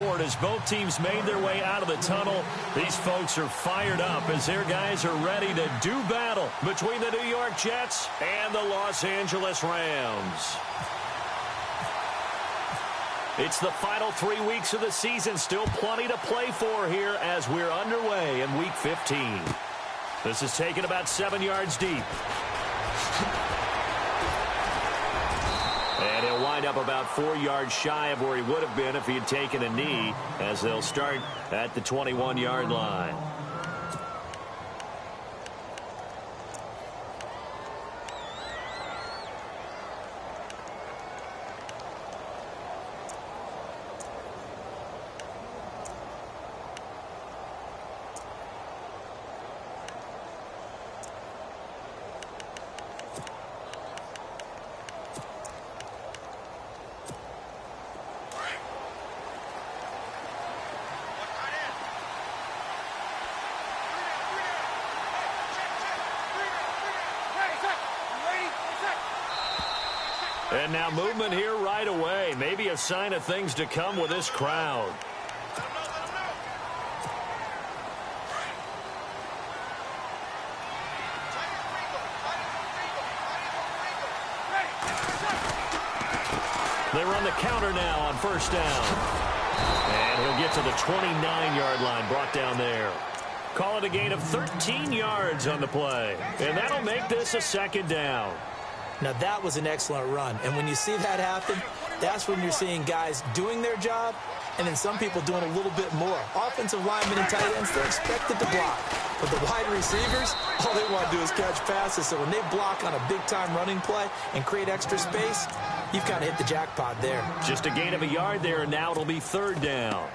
As both teams made their way out of the tunnel, these folks are fired up as their guys are ready to do battle between the New York Jets and the Los Angeles Rams. It's the final 3 weeks of the season. Still plenty to play for here as we're underway in Week 15. This is taken about 7 yards deep. And he'll wind up about 4 yards shy of where he would have been if he had taken a knee, as they'll start at the 21-yard line. And now movement here right away. Maybe a sign of things to come with this crowd. They run the counter now on first down. And he'll get to the 29-yard line, brought down there. Call it a gain of 13 yards on the play. And that'll make this a second down. Now, that was an excellent run. And when you see that happen, that's when you're seeing guys doing their job and then some people doing a little bit more. Offensive linemen and tight ends, they're expected to block. But the wide receivers, all they want to do is catch passes. So when they block on a big-time running play and create extra space, you've kind of hit the jackpot there. Just a gain of a yard there, and now it'll be third down.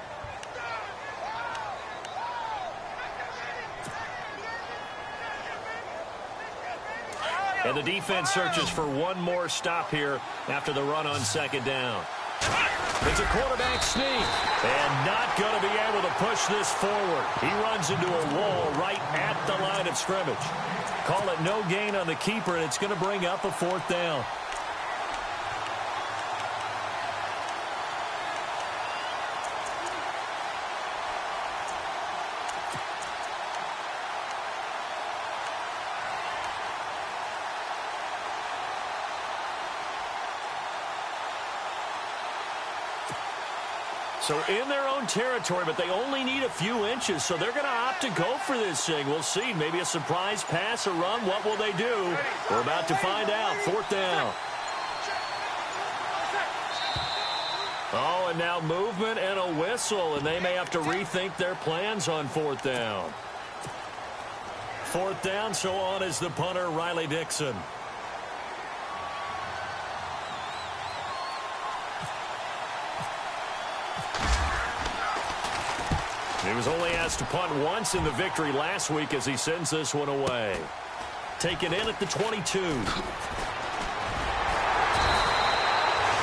And the defense searches for one more stop here after the run on second down. It's a quarterback sneak, and not going to be able to push this forward. He runs into a wall right at the line of scrimmage. Call it no gain on the keeper, and it's going to bring up a fourth down. So in their own territory, but they only need a few inches, so they're going to opt to go for this thing. We'll see. Maybe a surprise pass, a run. What will they do? We're about to find out. Fourth down. Oh, and now movement and a whistle, and they may have to rethink their plans on fourth down. Fourth down, so on is the punter, Riley Dixon. He was only asked to punt once in the victory last week as he sends this one away. Taken in at the 22.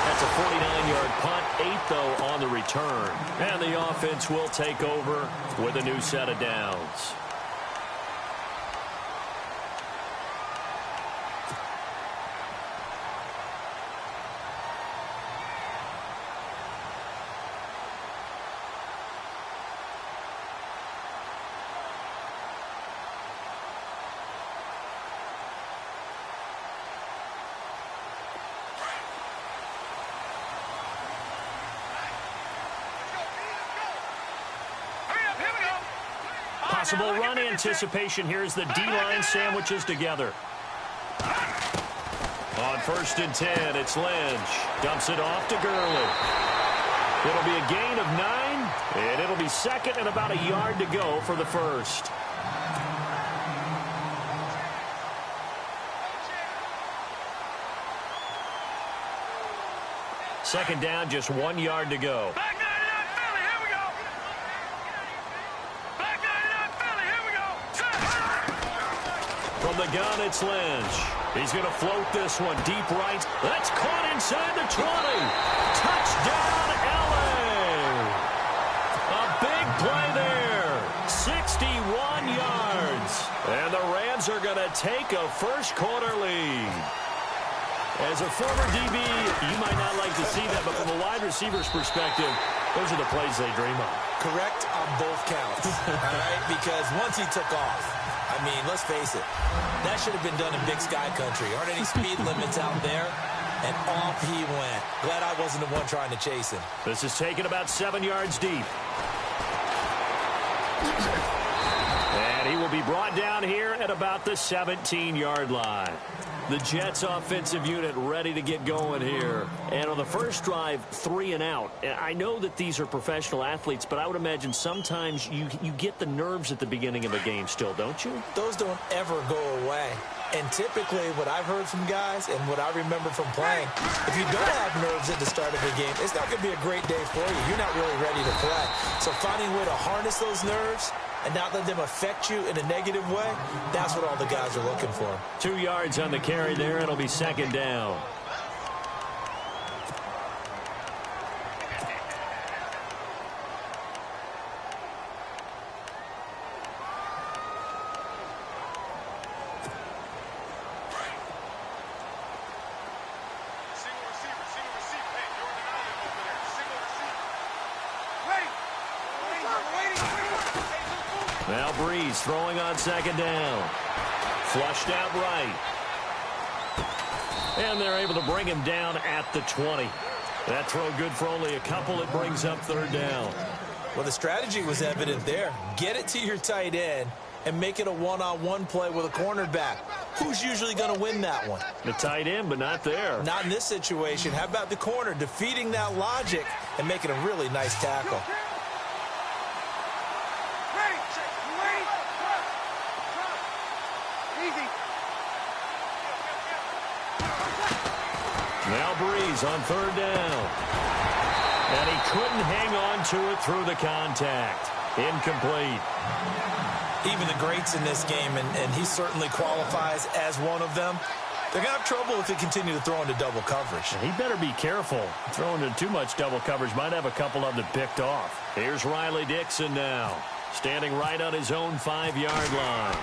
That's a 49-yard punt, 8 though on the return. And the offense will take over with a new set of downs. Possible run anticipation here as the D-line sandwiches together. On 1st and 10, it's Lynch. Dumps it off to Gurley. It'll be a gain of 9, and it'll be second and about a yard to go for the first. Second down, just 1 yard to go. From the gun, it's Lynch. He's going to float this one deep right. That's caught inside the 20. Touchdown, L.A. A big play there. 61 yards. And the Rams are going to take a first-quarter lead. As a former DB, you might not like to see that, but from a wide receiver's perspective, Those are the plays they dream of. Correct on both counts, all right? Because once he took off, I mean, let's face it, that should have been done in Big Sky Country. Aren't any speed limits out there? And off he went. Glad I wasn't the one trying to chase him. This is taken about 7 yards deep. And he will be brought down here at about the 17-yard line. The Jets offensive unit ready to get going here. And on the first drive, 3 and out. I know that these are professional athletes, but I would imagine sometimes you get the nerves at the beginning of a game still, don't you? Those don't ever go away. And typically what I've heard from guys and what I remember from playing, if you don't have nerves at the start of a game, it's not going to be a great day for you. You're not really ready to play. So finding a way to harness those nerves and not let them affect you in a negative way, that's what all the guys are looking for. 2 yards on the carry there. It'll be second down. Now Breeze throwing on second down. Flushed out right. And they're able to bring him down at the 20. That throw good for only a couple. It brings up third down. Well, the strategy was evident there. Get it to your tight end and make it a one-on-one play with a cornerback. Who's usually going to win that one? The tight end, but not there. Not in this situation. How about the corner defeating that logic and making a really nice tackle? Now Breeze on third down. And he couldn't hang on to it through the contact. Incomplete. Even the greats in this game, and he certainly qualifies as one of them, they're going to have trouble if they continue to throw into double coverage. He better be careful. Throwing into too much double coverage might have a couple of them picked off. Here's Riley Dixon now, standing right on his own 5-yard line.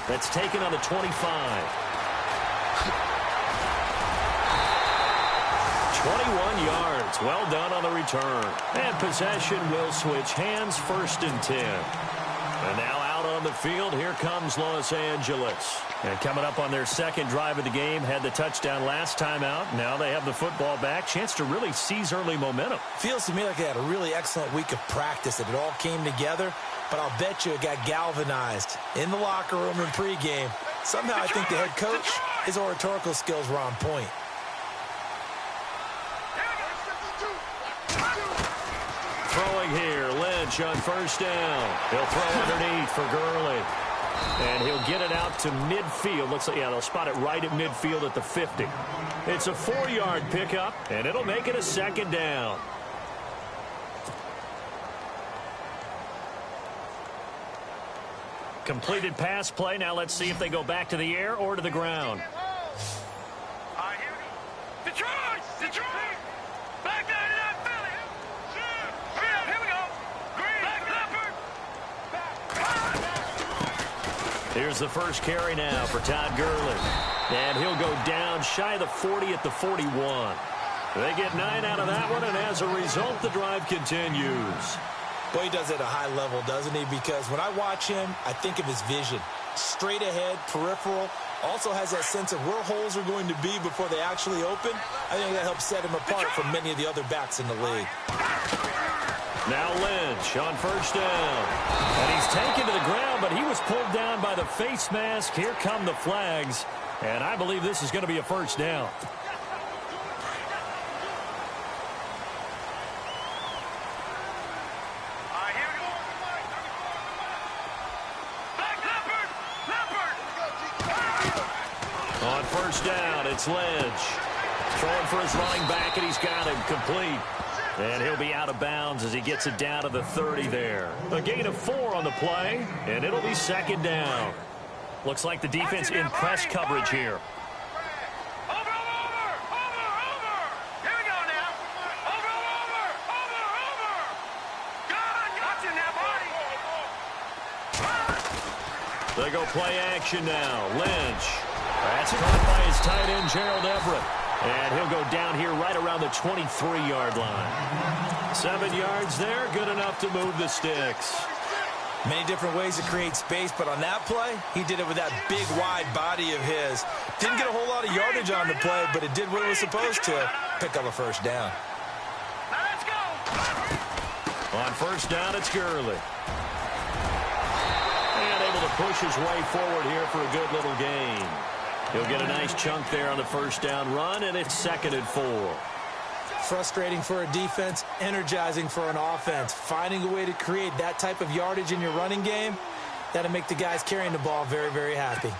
That's taken on the 25. 21 yards. Well done on the return. And possession will switch hands, 1st and 10. And now out on the field, here comes Los Angeles. And coming up on their second drive of the game, had the touchdown last time out. Now they have the football back. Chance to really seize early momentum. Feels to me like they had a really excellent week of practice, that it all came together. But I'll bet you it got galvanized in the locker room in pregame. Somehow I think the head coach, his oratorical skills were on point. Throwing here, Lynch on first down. He'll throw underneath for Gurley. And he'll get it out to midfield. Looks like, yeah, they'll spot it right at midfield at the 50. It's a 4-yard pickup, and it'll make it a second down. Completed pass play. Now let's see if they go back to the air or to the ground. Detroit! Detroit! Back down to that Philly! Here we go! Back leopard! Here's the first carry now for Todd Gurley. And he'll go down shy of the 40 at the 41. They get 9 out of that one, and as a result, the drive continues. Boy, he does it at a high level, doesn't he? Because when I watch him, I think of his vision. Straight ahead, peripheral. Also has that sense of where holes are going to be before they actually open. I think that helps set him apart from many of the other backs in the league. Now Lynch on first down. And he's taken to the ground, but he was pulled down by the face mask. Here come the flags. And I believe this is going to be a first down. On first down, it's Lynch. Throwing for his running back, and he's got him complete. And he'll be out of bounds as he gets it down to the 30 there. A gain of 4 on the play, and it'll be second down. Looks like the defense in press coverage here. They go play action now. Lynch That's caught by his tight end, Gerald Everett. And he'll go down here right around the 23-yard line. 7 yards there, good enough to move the sticks. Many different ways to create space, but on that play, he did it with that big, wide body of his. Didn't get a whole lot of yardage on the play, but it did what it was supposed to, pick up a first down. Let's go. On first down, it's Gurley. And able to push his way forward here for a good little gain. He'll get a nice chunk there on the first down run, and it's 2nd and 4. Frustrating for a defense, energizing for an offense. Finding a way to create that type of yardage in your running game, that'll make the guys carrying the ball very, very happy.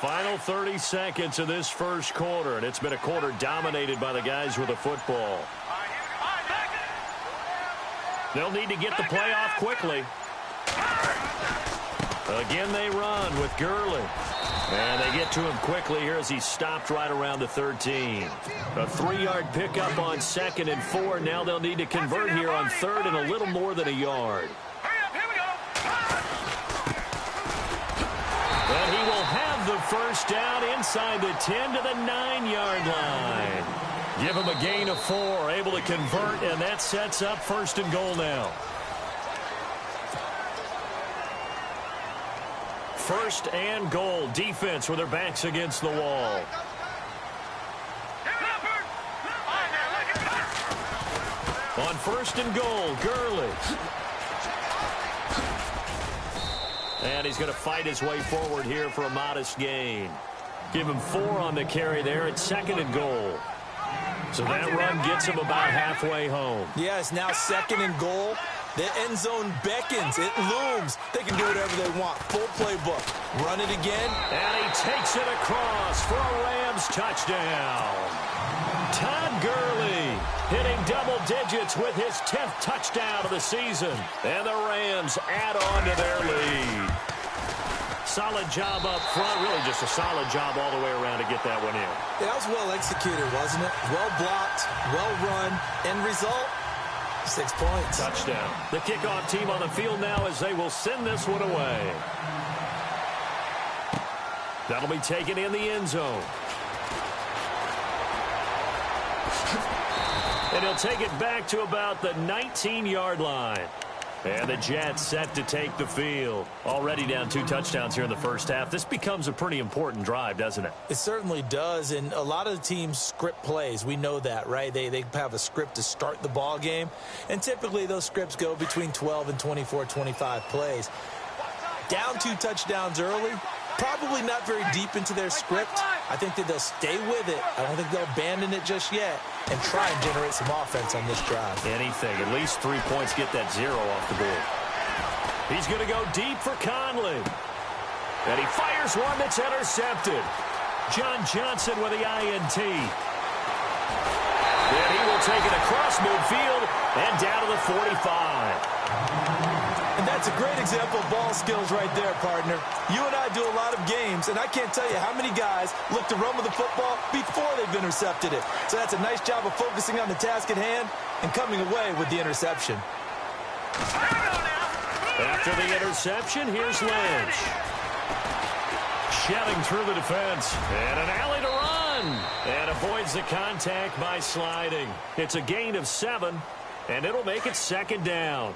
Final 30 seconds of this first quarter, and it's been a quarter dominated by the guys with the football. They'll need to get the play off quickly. Again, they run with Gurley. And they get to him quickly here as he's stopped right around the 13. A 3-yard pickup on 2nd and 4. Now they'll need to convert here on 3rd and a little more than a yard. And he will have the first down inside the 10 to the 9-yard line. Give him a gain of 4, able to convert, and that sets up 1st and goal now. 1st and goal. Defense with their backs against the wall. On 1st and goal, Gurley. And he's going to fight his way forward here for a modest gain. Give him 4 on the carry there at 2nd and goal. So that run gets him about halfway home. Yeah, it's now 2nd and goal. The end zone beckons. It looms. They can do whatever they want. Full playbook. Run it again. And he takes it across for a Rams touchdown. Todd Gurley hitting double digits with his 10th touchdown of the season. And the Rams add on to their lead. Solid job up front. Really just a solid job all the way around to get that one in. Yeah, that was well executed, wasn't it? Well blocked, well run. End result, 6 points. Touchdown. The kickoff team on the field now as they will send this one away. That'll be taken in the end zone. And he'll take it back to about the 19-yard line. And the Jets set to take the field. Already down 2 touchdowns here in the first half. This becomes a pretty important drive, doesn't it? It certainly does, and a lot of the teams script plays. We know that, right? They have a script to start the ball game, and typically those scripts go between 12 and 24, 25 plays. Down 2 touchdowns early, probably not very deep into their script. I think that they'll stay with it. I don't think they'll abandon it just yet and try and generate some offense on this drive. Anything. At least 3 points, get that 0 off the board. He's going to go deep for Conley. And he fires one that's intercepted. John Johnson with the INT. And he will take it across midfield and down to the 45. And that's a great example of ball skills right there, partner. You and I do a lot of games, and I can't tell you how many guys look to run with the football before they've intercepted it. So that's a nice job of focusing on the task at hand and coming away with the interception. After the interception, here's Lynch. Shelling through the defense. And an alley to run. And avoids the contact by sliding. It's a gain of 7, and it'll make it 2nd down.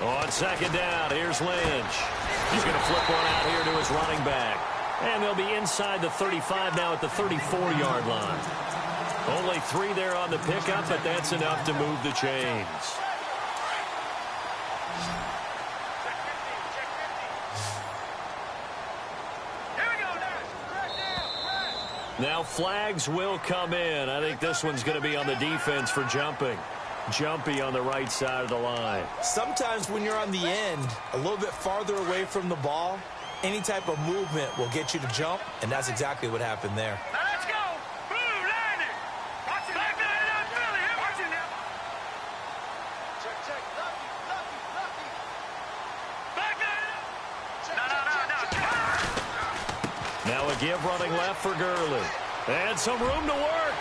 On 2nd down, here's Lynch. He's going to flip one out here to his running back. And they'll be inside the 35 now at the 34-yard line. Only 3 there on the pickup, but that's enough to move the chains. Now flags will come in. I think this one's going to be on the defense for jumping. Jumpy on the right side of the line. Sometimes when you're on the end, a little bit farther away from the ball, any type of movement will get you to jump, and that's exactly what happened there. Let's go. Blue landing. Watch it. Back down. Now a give running left for Gurley. And some room to work.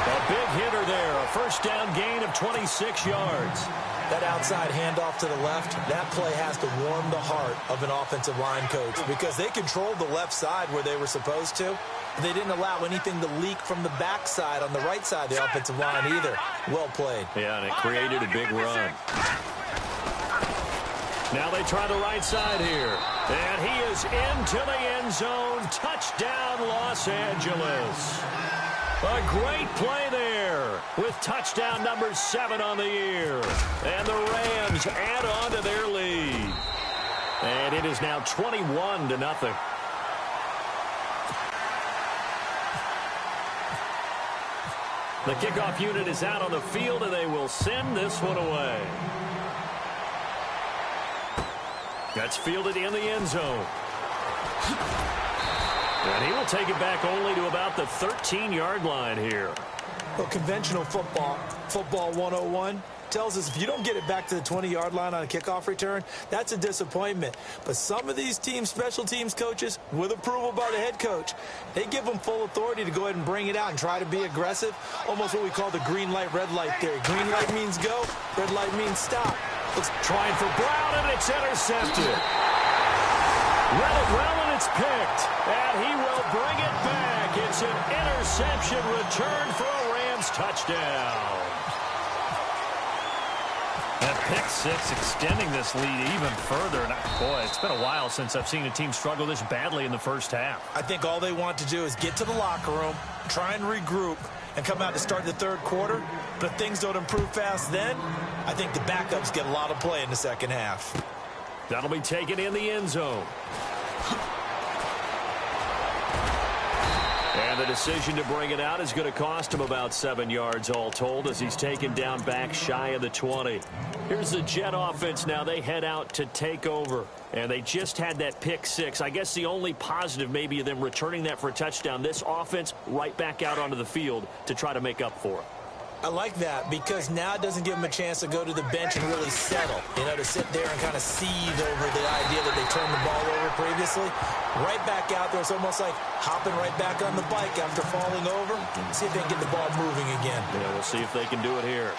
A big hitter there. A first down gain of 26 yards. That outside handoff to the left, that play has to warm the heart of an offensive line coach because they controlled the left side where they were supposed to. They didn't allow anything to leak from the backside on the right side of the offensive line either. Well played. Yeah, and it created a big run. Now they try the right side here. And he is into the end zone. Touchdown, Los Angeles. A great play there with touchdown number 7 on the year. And the Rams add on to their lead. And it is now 21-0. The kickoff unit is out on the field, and they will send this one away. That's fielded in the end zone. And he will take it back only to about the 13-yard line here. Well, conventional football 101, tells us if you don't get it back to the 20-yard line on a kickoff return, that's a disappointment. But some of these teams, special teams coaches, with approval by the head coach, they give them full authority to go ahead and bring it out and try to be aggressive. Almost what we call the green light, red light theory. Green light means go, red light means stop. Looks trying for Brown, and it's intercepted. Read it well, and it's picked. And he will bring it back. It's an interception return for a Rams touchdown. That pick six extending this lead even further. And boy, it's been a while since I've seen a team struggle this badly in the first half. I think all they want to do is get to the locker room, try and regroup, and come out to start the third quarter. But if things don't improve fast then, I think the backups get a lot of play in the second half. That'll be taken in the end zone. And the decision to bring it out is going to cost him about 7 yards all told as he's taken down back shy of the 20. Here's the Jet offense now. They head out to take over. And they just had that pick six. I guess the only positive maybe of them returning that for a touchdown. This offense right back out onto the field to try to make up for it. I like that because now it doesn't give them a chance to go to the bench and really settle. You know, to sit there and kind of seethe over the idea that they turned the ball over previously. Right back out there. It's almost like hopping right back on the bike after falling over. See if they can get the ball moving again. Yeah, we'll see if they can do it here.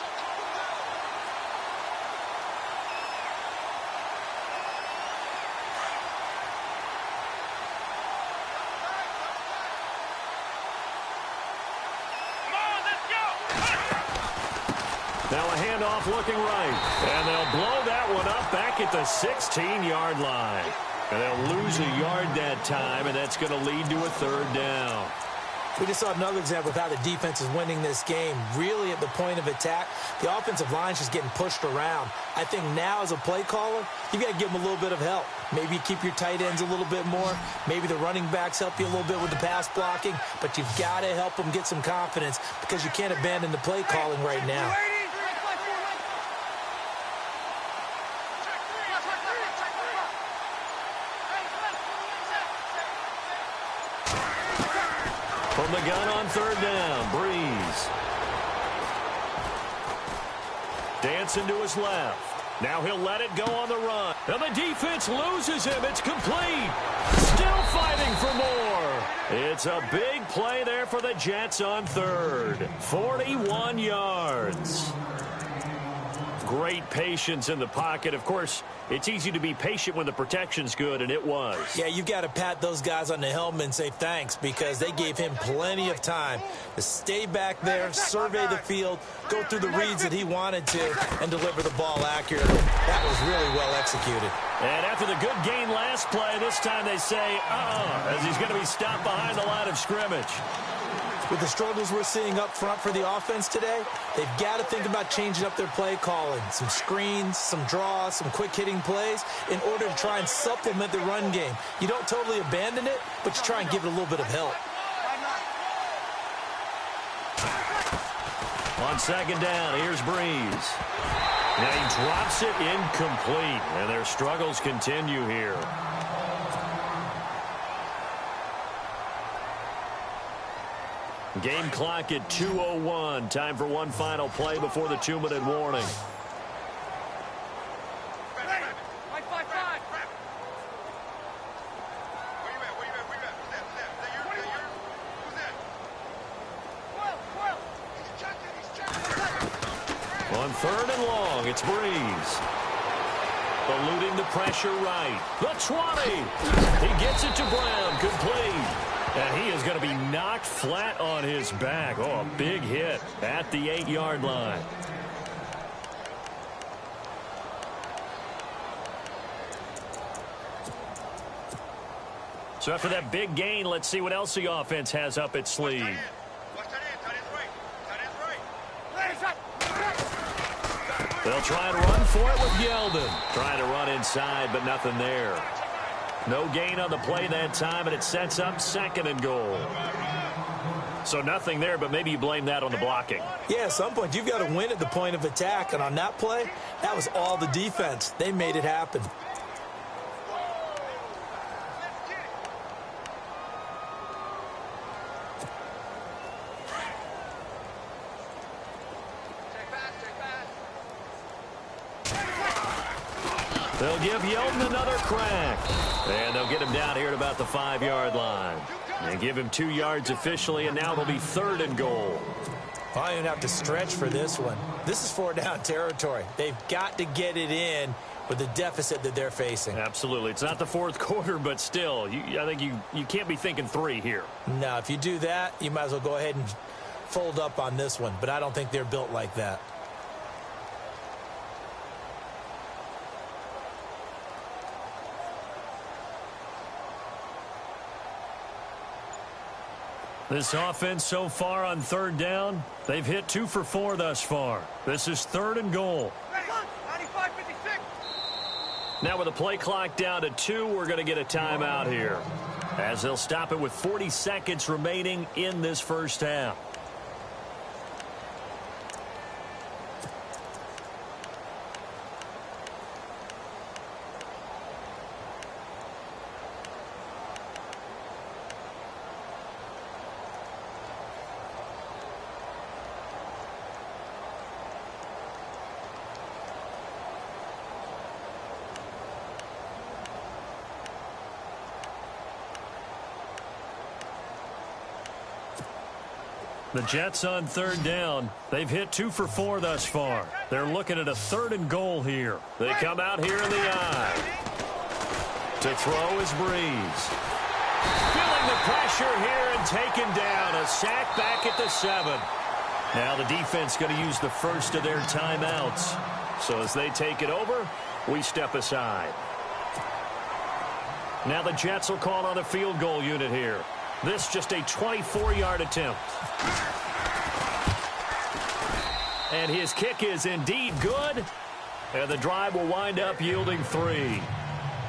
Now a handoff looking right. And they'll blow that one up back at the 16-yard line. And they'll lose a yard that time, and that's going to lead to a third down. We just saw another example of how the defense is winning this game. Really at the point of attack, the offensive line's just getting pushed around. I think now as a play caller, you got to give them a little bit of help. Maybe keep your tight ends a little bit more. Maybe the running backs help you a little bit with the pass blocking. But you've got to help them get some confidence because you can't abandon the play calling right now. From the gun on third down, Breeze. Dancing to his left. Now he'll let it go on the run. And the defense loses him. It's complete. Still fighting for more. It's a big play there for the Jets on third. 41 yards. Great patience in the pocket. Of course, it's easy to be patient when the protection's good, and it was. Yeah, you got to pat those guys on the helmet and say thanks because they gave him plenty of time to stay back there, survey the field, go through the reads that he wanted to, and deliver the ball accurately. That was really well executed. And after the good gain last play, this time they say, as he's going to be stopped behind the line of scrimmage. With the struggles we're seeing up front for the offense today, they've got to think about changing up their play calling. Some screens, some draws, some quick-hitting plays in order to try and supplement the run game. You don't totally abandon it, but you try and give it a little bit of help. On second down, here's Breeze. Now he drops it incomplete, and their struggles continue here. Game clock at 2:01. Time for one final play before the 2-minute warning. On 3rd and long, it's Breeze. Eluding the pressure right. The 20. He gets it to Brown. Complete. And he is going to be knocked flat on his back. Oh, a big hit at the 8-yard line. So after that big gain, let's see what else the offense has up its sleeve. They'll try to run for it with Yeldon. Trying to run inside, but nothing there. No gain on the play that time, and it sets up 2nd and goal. So nothing there, but maybe you blame that on the blocking. Yeah, at some point, you've got to win at the point of attack. And on that play, that was all the defense. They made it happen. They'll give Yeldon another crack. And they'll get him down here at about the 5-yard line. And give him 2 yards officially, and now it'll be 3rd and goal. I don't even have to stretch for this one. This is 4-down territory. They've got to get it in with the deficit that they're facing. Absolutely. It's not the 4th quarter, but still, I think you can't be thinking 3 here. No, if you do that, you might as well go ahead and fold up on this one. But I don't think they're built like that. This offense so far on 3rd down, they've hit 2 for 4 thus far. This is 3rd and goal. Now with the play clock down to 2, we're going to get a timeout here, as they'll stop it with 40 seconds remaining in this first half. The Jets on 3rd down. They've hit 2 for 4 thus far. They're looking at a 3rd and goal here. They come out here in the eye. To throw is Breeze. Feeling the pressure here and taken down. A sack back at the 7. Now the defense going to use the first of their timeouts. So as they take it over, we step aside. Now the Jets will call on a field goal unit here. This just a 24-yard attempt. And his kick is indeed good. And the drive will wind up yielding 3.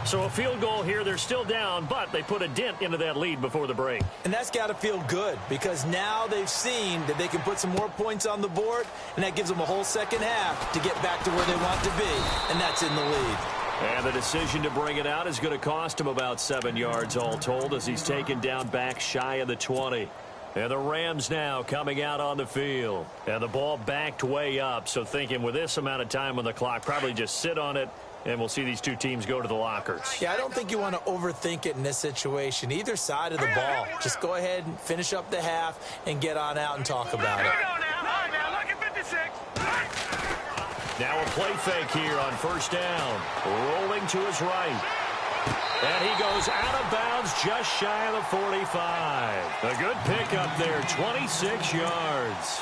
So a field goal here. They're still down, but they put a dent into that lead before the break. And that's got to feel good, because now they've seen that they can put some more points on the board, and that gives them a whole second half to get back to where they want to be, and that's in the lead. And the decision to bring it out is going to cost him about 7 yards all told, as he's taken down back shy of the 20. And the Rams now coming out on the field. And the ball backed way up, so thinking with this amount of time on the clock, probably just sit on it, and we'll see these two teams go to the lockers. Yeah, I don't think you want to overthink it in this situation. Either side of the ball. Just go ahead and finish up the half and get on out and talk about it. Now a play fake here on 1st down. Rolling to his right. And he goes out of bounds just shy of the 45. A good pickup there, 26 yards.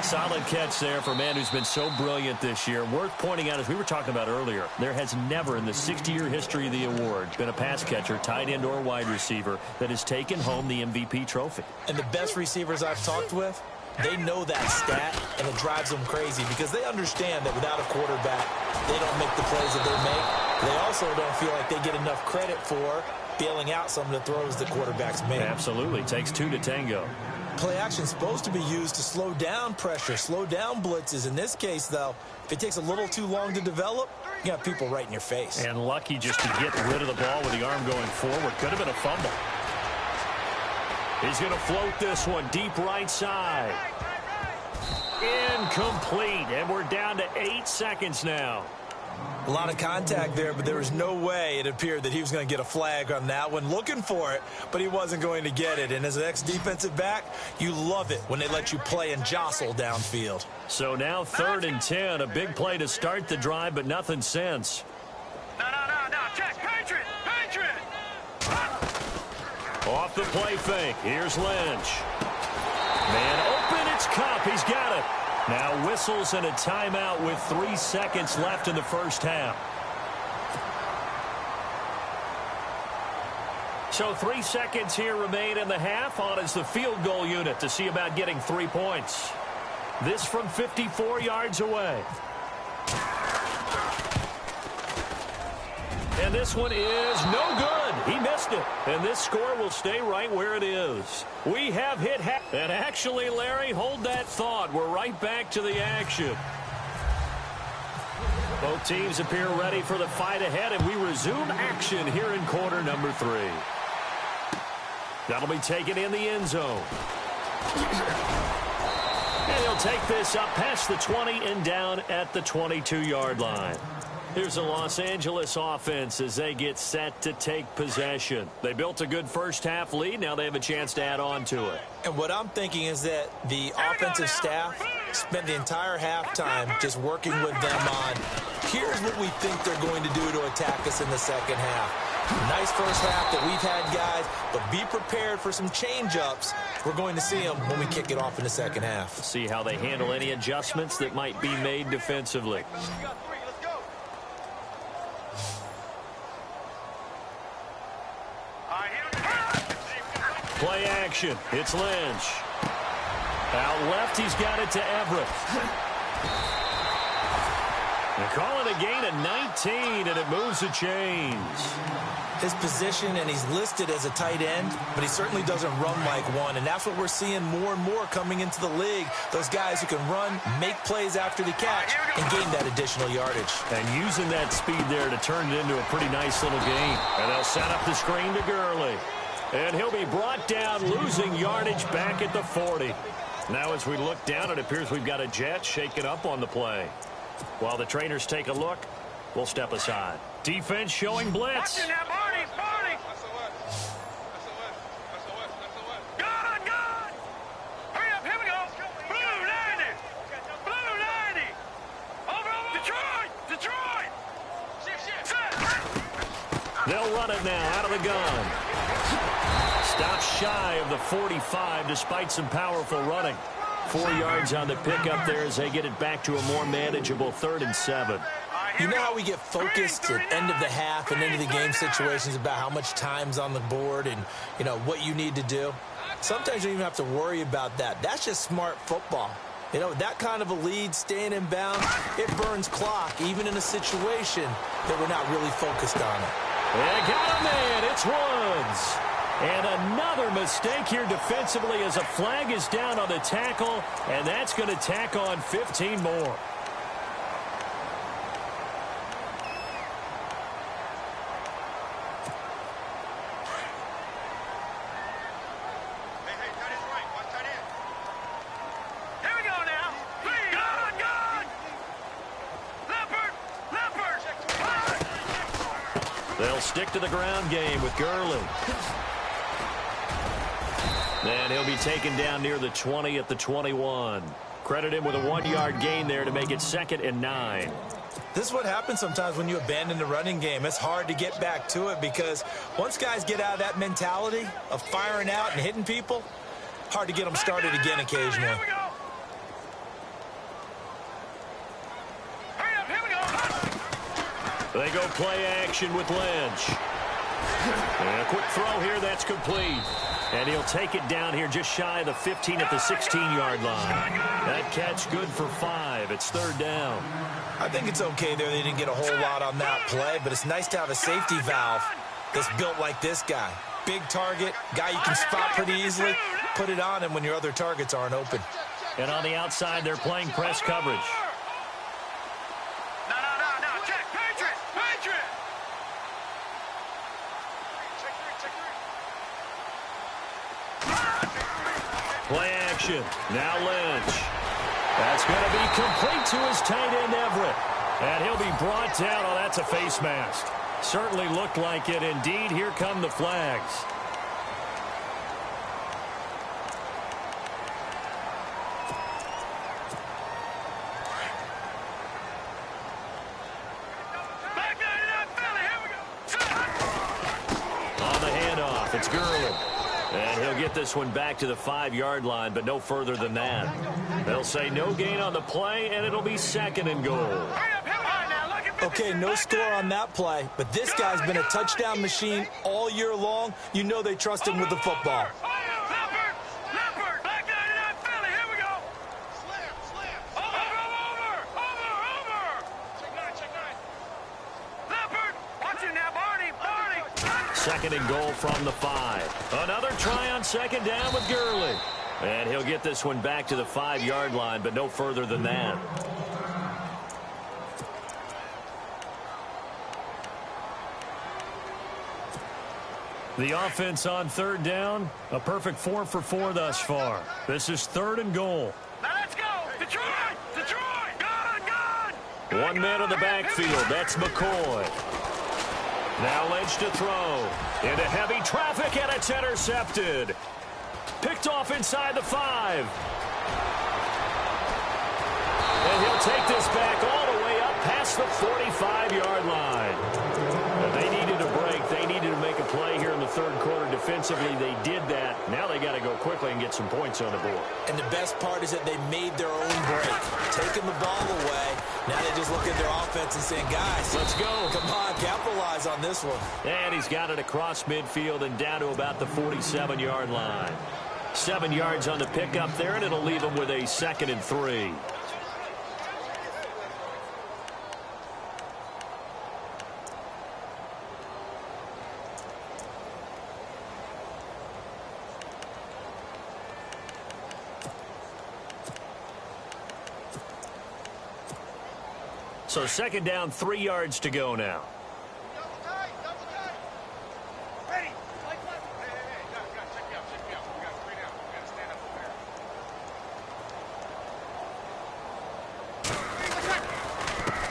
Solid catch there for a man who's been so brilliant this year. Worth pointing out, as we were talking about earlier, there has never in the 60-year history of the award been a pass catcher, tight end, or wide receiver that has taken home the MVP trophy. And the best receivers I've talked with, they know that stat, and it drives them crazy because they understand that without a quarterback, they don't make the plays that they make. They also don't feel like they get enough credit for bailing out some of the throws the quarterbacks make. Absolutely. Takes 2 to tango. Play action is supposed to be used to slow down pressure, slow down blitzes. In this case, though, if it takes a little too long to develop, you got people right in your face. And lucky just to get rid of the ball with the arm going forward. Could have been a fumble. He's going to float this one deep right side. Incomplete, and we're down to 8 seconds now. A lot of contact there, but there was no way it appeared that he was going to get a flag on that one. Looking for it, but he wasn't going to get it. And as an ex-defensive back, you love it when they let you play and jostle downfield. So now 3rd and 10, a big play to start the drive, but nothing since. No, check, Patriot. Off the play fake, here's Lynch. Man open, it's Cup, he's got it. Now whistles and a timeout with 3 seconds left in the first half. So 3 seconds here remain in the half. On is the field goal unit to see about getting 3 points. This from 54 yards away. And this one is no good. He missed it. And this score will stay right where it is. We have hit half. And actually, Larry, hold that thought. We're right back to the action. Both teams appear ready for the fight ahead, and we resume action here in quarter number 3. That'll be taken in the end zone. And he'll take this up past the 20 and down at the 22-yard line. Here's the Los Angeles offense as they get set to take possession. They built a good first-half lead. Now they have a chance to add on to it. And what I'm thinking is that the offensive staff spent the entire halftime just working with them on, here's what we think they're going to do to attack us in the second half. Nice first half that we've had, guys, but be prepared for some change-ups. We're going to see them when we kick it off in the second half. See how they handle any adjustments that might be made defensively. Play action. It's Lynch. Out left, he's got it to Everett. They call it a gain of 19, and it moves the chains. His position, and he's listed as a tight end, but he certainly doesn't run like one, and that's what we're seeing more and more coming into the league. Those guys who can run, make plays after the catch, and gain that additional yardage. And using that speed there to turn it into a pretty nice little gain. And they'll set up the screen to Gurley. And he'll be brought down, losing yardage back at the 40. Now as we look down, it appears we've got a jet shaken up on the play. While the trainers take a look, we'll step aside. Defense showing blitz. Watching that, Barney. Good. Hurry up, here we go. Blue 90. Over. Detroit. Set. They'll run it now out of the gun. Stops shy of the 45 despite some powerful running. 4 yards on the pickup there as they get it back to a more manageable 3rd and 7. You know how we get focused at end of the half and into the game situations about how much time's on the board and, you know, what you need to do? Sometimes you don't even have to worry about that. That's just smart football. You know, that kind of a lead, staying in bounds, it burns clock, even in a situation that we're not really focused on it. They got a man. It's Woods. And another mistake here defensively as a flag is down on the tackle, and that's going to tack on 15 more. Here we go now. Good. Leopard. They'll stick to the ground game with Gurley. And he'll be taken down near the 20 at the 21. Credit him with a 1-yard gain there to make it 2nd and 9. This is what happens sometimes when you abandon the running game. It's hard to get back to it because once guys get out of that mentality of firing out and hitting people, hard to get them started again occasionally. Here we go. They go play action with Lynch. And a quick throw here, that's complete. And he'll take it down here just shy of the 15 at the 16-yard line. That catch good for 5. It's 3rd down. I think it's okay there. They didn't get a whole lot on that play, but it's nice to have a safety valve that's built like this guy. Big target, guy you can spot pretty easily. Put it on him when your other targets aren't open. And on the outside, they're playing press coverage. No. Check. Patriot. Check 3. action. Now Lynch. That's going to be complete to his tight end, Everett. And he'll be brought down. Oh, that's a face mask. Certainly looked like it. Indeed, here come the flags. On the handoff, it's Gurley. And he'll get this one back to the 5-yard line, but no further than that. They'll say no gain on the play, and it'll be 2nd and goal. Okay, no score on that play, but this guy's been a touchdown machine all year long. You know they trust him with the football. Second and goal from the 5. Another try on 2nd down with Gurley. And he'll get this one back to the 5-yard line, but no further than that. The offense on 3rd down, a perfect 4 for 4 thus far. This is 3rd and goal. Now let's go! Detroit! Detroit! Gone! One man on the backfield. That's McCoy. Now Lynch to throw. Into heavy traffic, and it's intercepted. Picked off inside the 5. And he'll take this back all the way up past the 45-yard line. They needed a break. They needed to make a play here in the 3rd quarter defensively. They did that. Now they got to go quickly and get some points on the board. And the best part is that they made their own break, taking the ball away. Now they just look at their offense and saying, guys, let's go. Come on, capitalize on this one. And he's got it across midfield and down to about the 47-yard line. 7 yards on the pickup there, and it'll leave him with a 2nd and 3. So 2nd down, 3 yards to go now. Double tight, double tight. Ready. Like what? Hey, guys, check me out, check me out. We got 3 down. We got to stand up over there.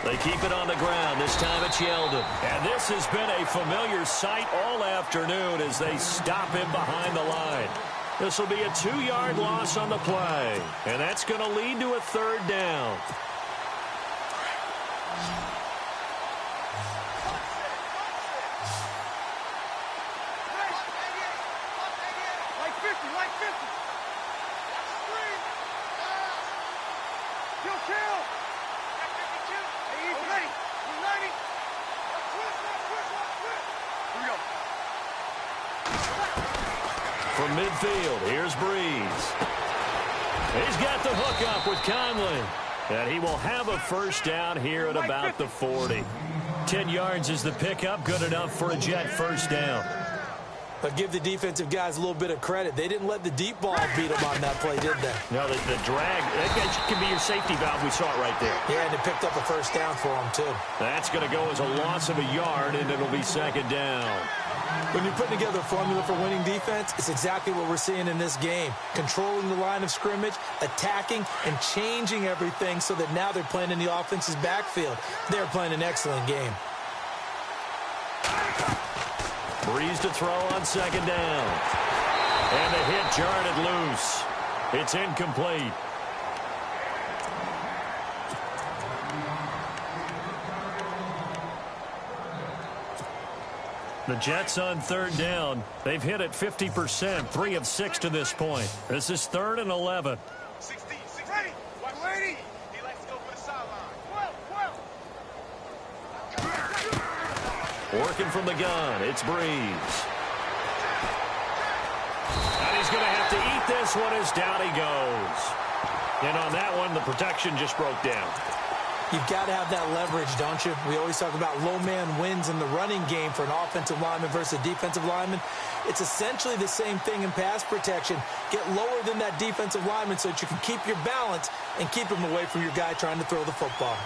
They keep it on the ground. This time it's Yeldon. And this has been a familiar sight all afternoon as they stop him behind the line. This will be a 2-yard loss on the play. And that's going to lead to a 3rd down. From midfield, here's Breeze. He's got the hook up with Conley. And he will have a 1st down here at about the 40. 10 yards is the pickup, good enough for a Jet 1st down. But give the defensive guys a little bit of credit. They didn't let the deep ball beat them on that play, did they? No, the drag, that can be your safety valve. We saw it right there. Yeah, and it picked up a 1st down for them, too. That's going to go as a loss of a yard, and it'll be 2nd down. When you're putting together a formula for winning defense, it's exactly what we're seeing in this game. Controlling the line of scrimmage, attacking, and changing everything so that now they're playing in the offense's backfield. They're playing an excellent game. Breeze to throw on 2nd down. And the hit jarred it loose. It's incomplete. The Jets on 3rd down. They've hit it 50%, 3 of 6 to this point. This is 3rd and 11. 16, ready. Waiting. He likes to go for the sideline. 12. Working from the gun, it's Breeze. And he's going to have to eat this one as down he goes. And on that one, the protection just broke down. You've got to have that leverage, don't you? We always talk about low man wins in the running game for an offensive lineman versus a defensive lineman. It's essentially the same thing in pass protection. Get lower than that defensive lineman so that you can keep your balance and keep him away from your guy trying to throw the football.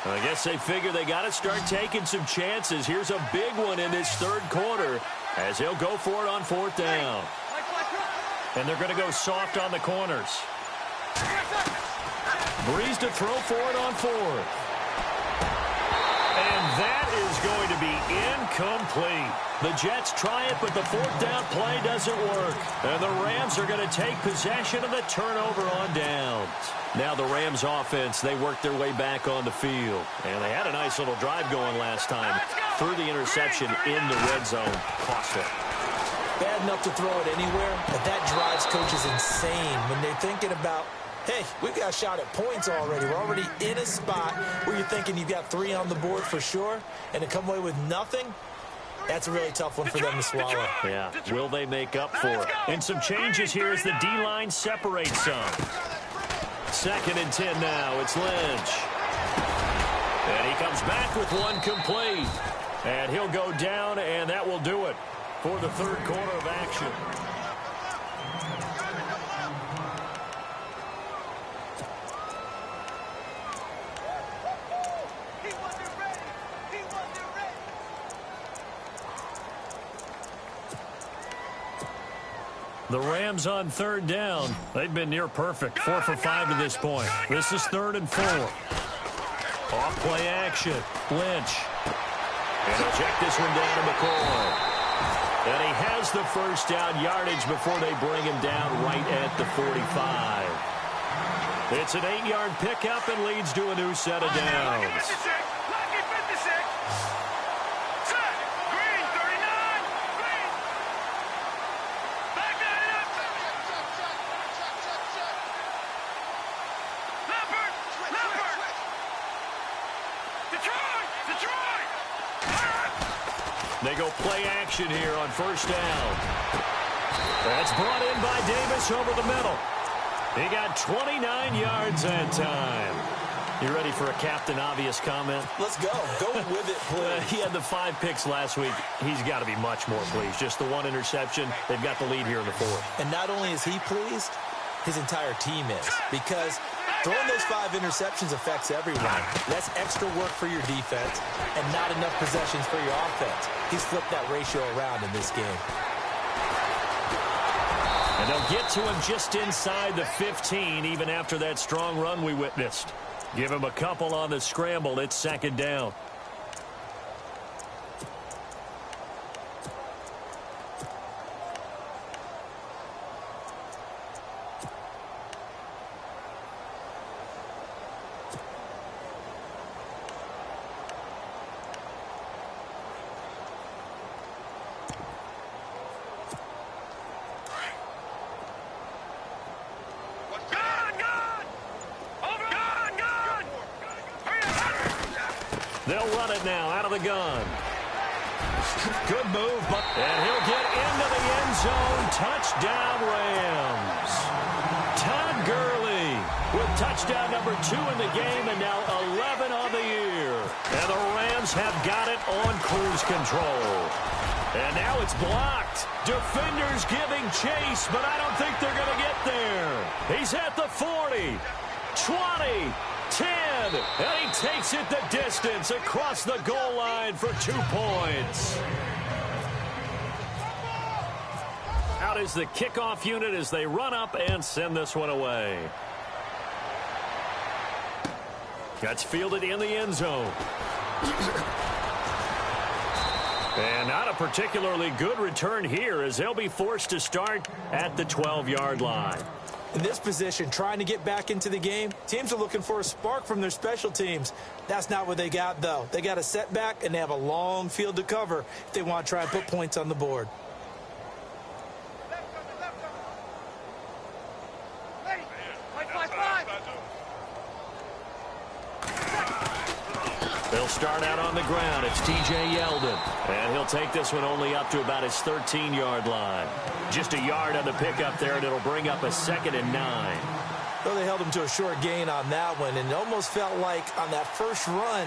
I guess they figure they got to start taking some chances. Here's a big one in this third quarter as he'll go for it on fourth down. And they're going to go soft on the corners. Breeze to throw for it on fourth. And that is going to be incomplete. The Jets try it, but the fourth down play doesn't work. And the Rams are going to take possession of the turnover on downs. Now the Rams offense, they worked their way back on the field. And they had a nice little drive going last time. Threw the interception in the red zone. Costly. Bad enough to throw it anywhere, but that drives coaches insane when they're thinking about, hey, we've got a shot at points already. We're already in a spot where you're thinking you've got 3 on the board for sure, and to come away with nothing, that's a really tough one for them to swallow. Yeah, will they make up for it? And some changes here as the D-line separates some. 2nd and 10 now. It's Lynch. And he comes back with one complete. And he'll go down, and that will do it for the third quarter of action. The Rams on third down. They've been near perfect. 4 for 5 to this point. This is 3rd and 4. Off play action. Lynch. And he'll check this one down to McCoy. And he has the first down yardage before they bring him down right at the 45. It's an 8-yard pickup and leads to a new set of downs. They go play action here on first down. That's brought in by Davis over the middle. He got 29 yards that time. You ready for a Captain Obvious comment? Let's go. Go with it, please. He had the 5 picks last week. He's got to be much more pleased. Just the 1 interception. They've got the lead here in the 4th. And not only is he pleased, his entire team is. Because throwing those 5 interceptions affects everyone. That's extra work for your defense and not enough possessions for your offense. He's flipped that ratio around in this game. And they'll get to him just inside the 15, even after that strong run we witnessed. Give him a couple on the scramble. It's 2nd down. They'll run it now out of the gun. Good move, and he'll get into the end zone. Touchdown, Rams. Todd Gurley with touchdown number 2 in the game and now 11 on the year. And the Rams have got it on cruise control. And now it's blocked. Defenders giving chase, but I don't think they're going to get there. He's at the 40, 20, 10, and he takes it the distance across the goal line for 2 points. Out is the kickoff unit as they run up and send this one away. That's fielded in the end zone. And not a particularly good return here as they'll be forced to start at the 12-yard line. In this position, trying to get back into the game, teams are looking for a spark from their special teams. That's not what they got, though. They got a setback, and they have a long field to cover if they want to try and put points on the board. They'll start out on the ground. It's T.J. Yeldon. And he'll take this one only up to about his 13-yard line. Just a yard on the pickup there, and it'll bring up a 2nd and 9. Well, they held him to a short gain on that one, and it almost felt like on that first run,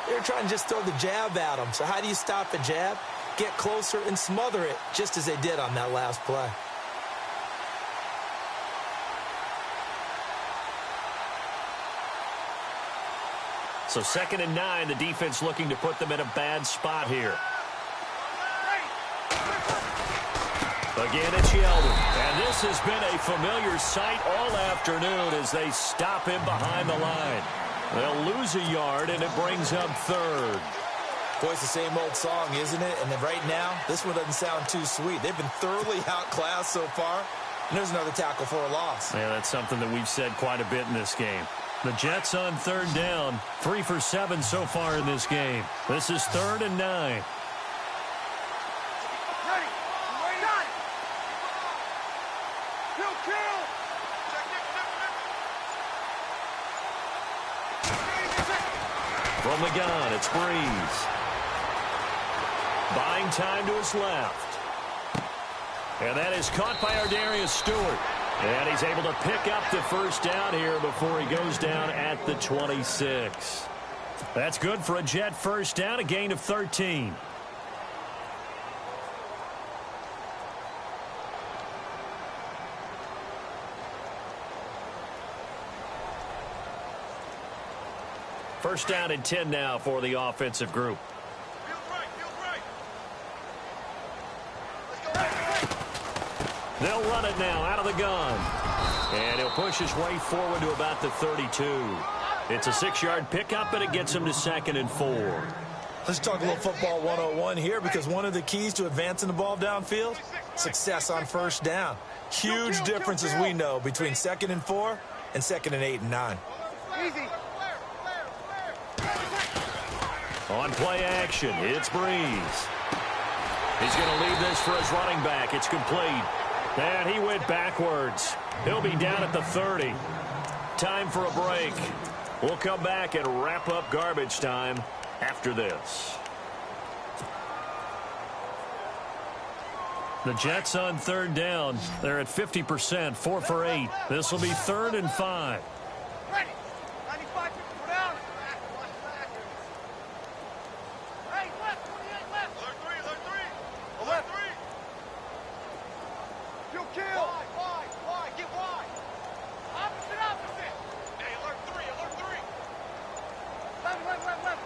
they were trying to just throw the jab at him. So how do you stop a jab? Get closer and smother it, just as they did on that last play. So 2nd and 9, the defense looking to put them in a bad spot here. Again, it's Yeldon. And this has been a familiar sight all afternoon as they stop him behind the line. They'll lose a yard, and it brings up 3rd. Boy, it's the same old song, isn't it? And then right now, this one doesn't sound too sweet. They've been thoroughly outclassed so far. And there's another tackle for a loss. Yeah, that's something that we've said quite a bit in this game. The Jets on 3rd down, 3 for 7 so far in this game. This is 3rd and 9. From the gun, it's Breeze. Buying time to his left. And that is caught by Ardarius Stewart. And he's able to pick up the 1st down here before he goes down at the 26. That's good for a Jet 1st down, a gain of 13. First down and 10 now for the offensive group. They'll run it now out of the gun. And he'll push his way forward to about the 32. It's a 6-yard pickup, and it gets him to 2nd and 4. Let's talk a little football 101 here, because one of the keys to advancing the ball downfield, success on 1st down. Huge difference, as we know, between 2nd and 4 and 2nd and 8 and 9. Easy. On play action, it's Breeze. He's going to leave this for his running back. It's complete. And he went backwards. He'll be down at the 30. Time for a break. We'll come back and wrap up garbage time after this. The Jets on 3rd down. They're at 50%, 4 for 8. This will be 3rd and 5. Ready. 95, go down. Hey, left, 28, left. Alert 3. Alert 3. You kill. Wide. Get wide. Opposite. Hey, alert 3. Left.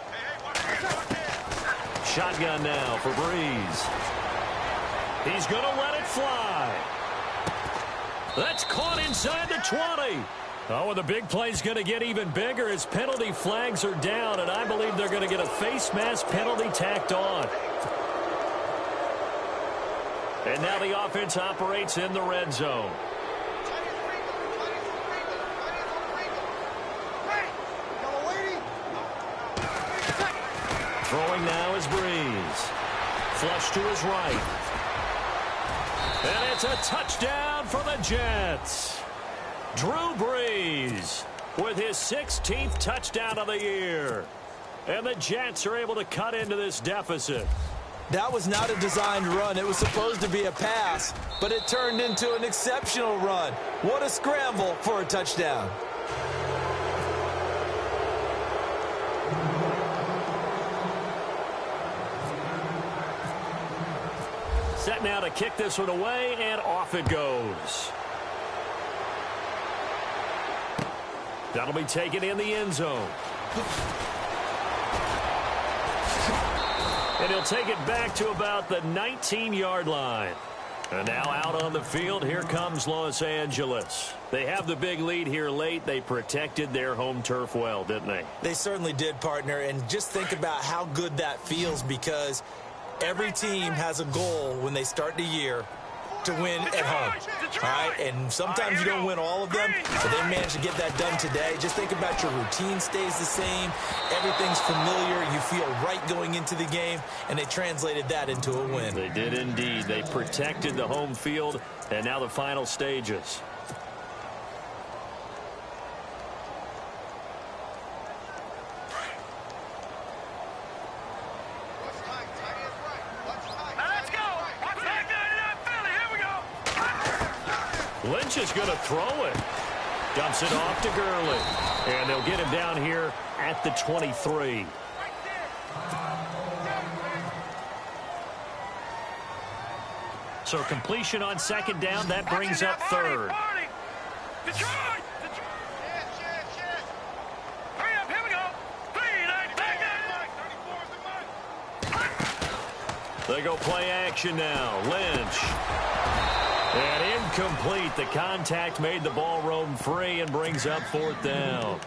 Hey, watch. Shotgun now for Breeze. He's going to let it fly. That's caught inside the 20. Oh, and the big play's going to get even bigger as penalty flags are down, and I believe they're going to get a face mask penalty tacked on. And now the offense operates in the red zone. Throwing now is Breeze. Flush to his right. And it's a touchdown for the Jets. Drew Brees with his 16th touchdown of the year. And the Jets are able to cut into this deficit. That was not a designed run. It was supposed to be a pass, but it turned into an exceptional run. What a scramble for a touchdown. Set now to kick this one away, and off it goes. That'll be taken in the end zone. And he'll take it back to about the 19-yard line. And now out on the field, here comes Los Angeles. They have the big lead here late. They protected their home turf well, didn't they? They certainly did, partner. And just think about how good that feels, because every team has a goal when they start the year to win at home. All right, and sometimes you don't win all of them, but they managed to get that done today. Just think about your routine stays the same. Everything's familiar. You feel right going into the game, and they translated that into a win. They did indeed. They protected the home field, and now the final stages. Lynch is going to throw it. Dumps it off to Gurley. And they'll get him down here at the 23. So completion on 2nd down. That brings up 3rd. They go play action now. Lynch. And incomplete. The contact made the ball roam free and brings up 4th down.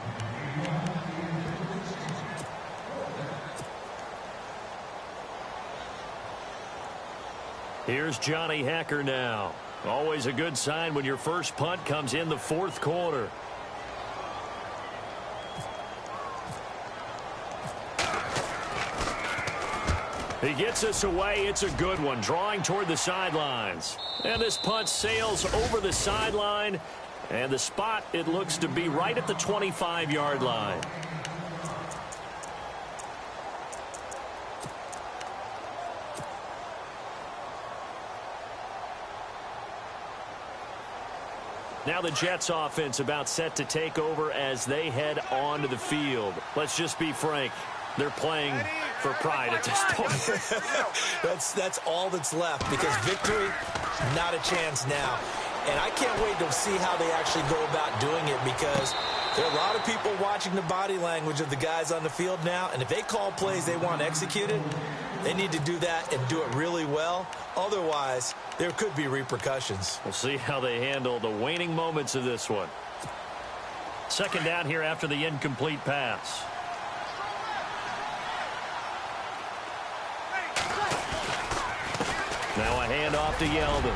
Here's Johnny Hecker now. Always a good sign when your first punt comes in the 4th quarter. He gets us away. It's a good one, drawing toward the sidelines. And this punt sails over the sideline. And the spot, it looks to be right at the 25-yard line. Now the Jets offense about set to take over as they head onto the field. Let's just be frank. They're playing for pride at this point. That's all that's left, because victory, not a chance now. And I can't wait to see how they actually go about doing it, because there are a lot of people watching the body language of the guys on the field now. And if they call plays they want executed, they need to do that and do it really well. Otherwise, there could be repercussions. We'll see how they handle the waning moments of this one. 2nd down here after the incomplete pass. Now a handoff to Yeldon.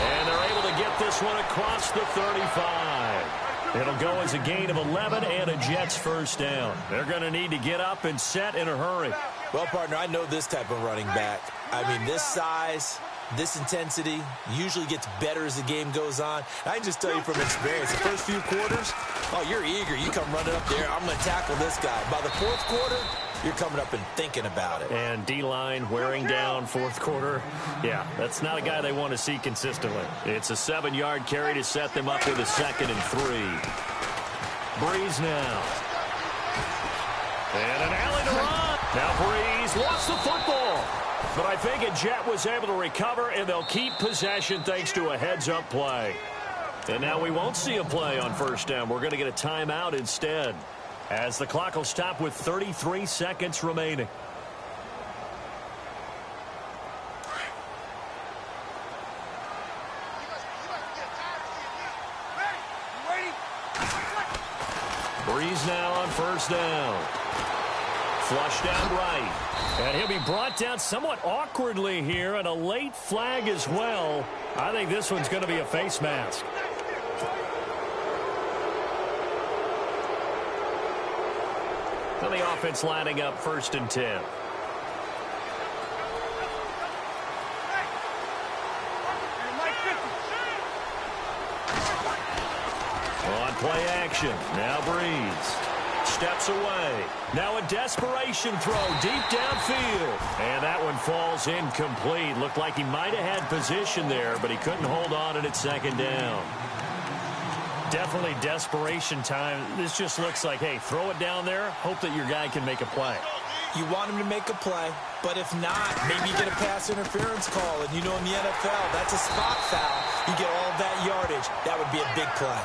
And they're able to get this one across the 35. It'll go as a gain of 11 and a Jets 1st down. They're going to need to get up and set in a hurry. Well, partner, I know this type of running back. I mean, this size, this intensity usually gets better as the game goes on. I can just tell you from experience, the first few quarters, oh, you're eager. You come running up there. I'm going to tackle this guy. By the 4th quarter, you're coming up and thinking about it. And D-line wearing down 4th quarter. Yeah, that's not a guy they want to see consistently. It's a 7-yard carry to set them up with a 2nd and 3. Breeze now. And an alley to run. Now Breeze lost the football. But I think a Jet was able to recover, and they'll keep possession thanks to a heads-up play. And now we won't see a play on 1st down. We're going to get a timeout instead, as the clock will stop with 33 seconds remaining. Breeze now on 1st down. Flush down right. And he'll be brought down somewhat awkwardly here, and a late flag as well. I think this one's going to be a face mask. And the offense lining up 1st and 10. On play action. Now Breeze. Steps away. Now a desperation throw deep downfield. And that one falls incomplete. Looked like he might have had position there, but he couldn't hold on it at 2nd down. Definitely desperation time. This just looks like, hey, throw it down there, hope that your guy can make a play. You want him to make a play, but if not, maybe you get a pass interference call. And you know in the NFL, that's a spot foul. You get all of that yardage. That would be a big play.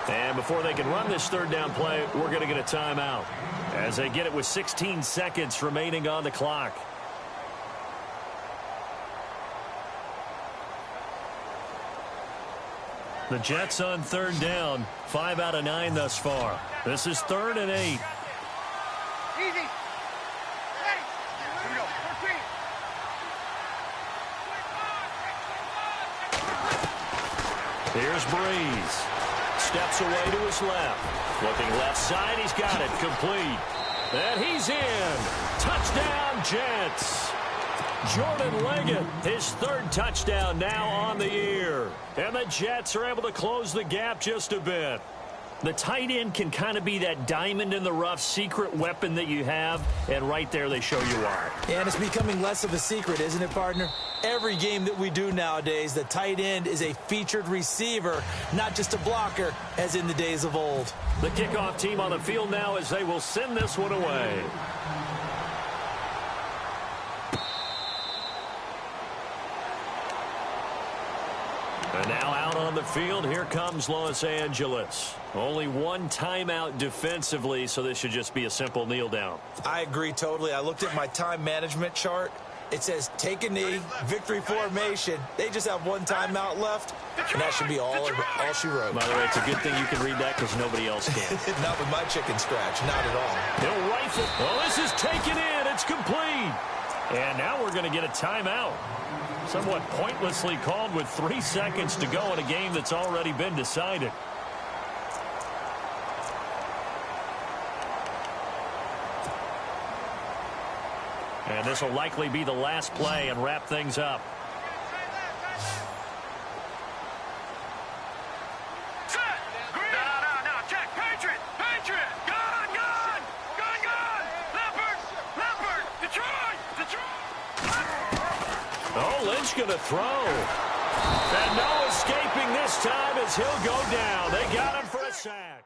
And before they can run this 3rd down play, we're going to get a timeout, as they get it with 16 seconds remaining on the clock. The Jets on 3rd down, 5 out of 9 thus far. This is 3rd and 8. Easy. Ready. Here we go. 14. Here's Breeze. Steps away to his left. Looking left side, he's got it. Complete. And he's in. Touchdown, Jets. Jordan Leggett, his 3rd touchdown now on the year. And the Jets are able to close the gap just a bit. The tight end can kind of be that diamond in the rough secret weapon that you have, and right there they show you why. And it's becoming less of a secret, isn't it, partner? Every game that we do nowadays, the tight end is a featured receiver, not just a blocker, as in the days of old. The kickoff team on the field now as they will send this one away. And now out on the field, here comes Los Angeles. Only one timeout defensively, so this should just be a simple kneel down. I agree totally. I looked at my time management chart, It says take a knee, victory formation. They just have one timeout left, and that should be all she wrote. By the way, it's a good thing you can read that because nobody else can. Not with my chicken scratch, not at all. He'll rifle. Oh, this is taken in. It's complete. And now we're going to get a timeout. Somewhat pointlessly called with 3 seconds to go in a game that's already been decided. And this will likely be the last play and wrap things up. Oh, Lynch going to throw. And no escaping this time as he'll go down. They got him for a sack.